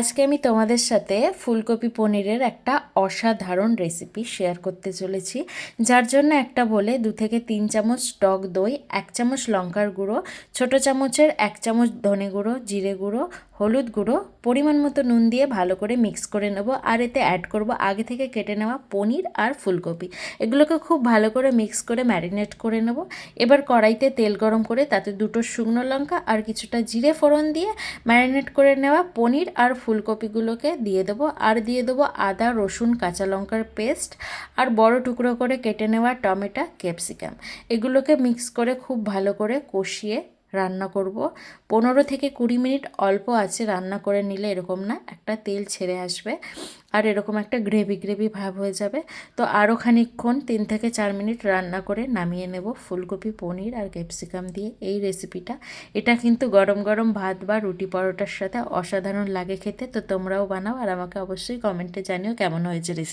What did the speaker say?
আজকে আমি তোমাদের সাথে ফুলকপি পনিরের একটা অসাধারণ রেসিপি শেয়ার করতে চলেছি, যার জন্য একটা বলে 2 থেকে 3 চামচ টক দই, 1 চামচ লঙ্কার গুঁড়ো, ছোটো চামচের 1 চামচ ধনে গুঁড়ো, জিরে গুঁড়ো, হলুদ গুঁড়ো, পরিমাণ মতো নুন দিয়ে ভালো করে মিক্স করে নেব। আর এতে অ্যাড করব আগে থেকে কেটে নেওয়া পনির আর ফুলকপি। এগুলোকে খুব ভালো করে মিক্স করে ম্যারিনেট করে নেব। এবার কড়াইতে তেল গরম করে তাতে 2টো শুকনো লঙ্কা আর কিছুটা জিরে ফোড়ন দিয়ে ম্যারিনেট করে নেওয়া পনির আর ফুলকপিগুলোকে দিয়ে দেবো। আর দিয়ে দেবো আদা, রসুন, কাঁচা লঙ্কার পেস্ট আর বড় টুকরো করে কেটে নেওয়া টমেটো, ক্যাপসিকাম। এগুলোকে মিক্স করে খুব ভালো করে কষিয়ে রান্না করব। 15 থেকে 20 মিনিট অল্প আছে রান্না করে নিলে এরকম না একটা তেল ছেড়ে আসবে আর এরকম একটা গ্রেভি গ্রেভি ভাব হয়ে যাবে। তো আরও খানিকক্ষণ 3 থেকে 4 মিনিট রান্না করে নামিয়ে নেব ফুলকপি, পনির আর ক্যাপসিকাম দিয়ে এই রেসিপিটা। এটা কিন্তু গরম গরম ভাত বা রুটি পরোটার সাথে অসাধারণ লাগে খেতে। তো তোমরাও বানাও আর আমাকে অবশ্যই কমেন্টে জানিও কেমন হয়েছে রেসিপি।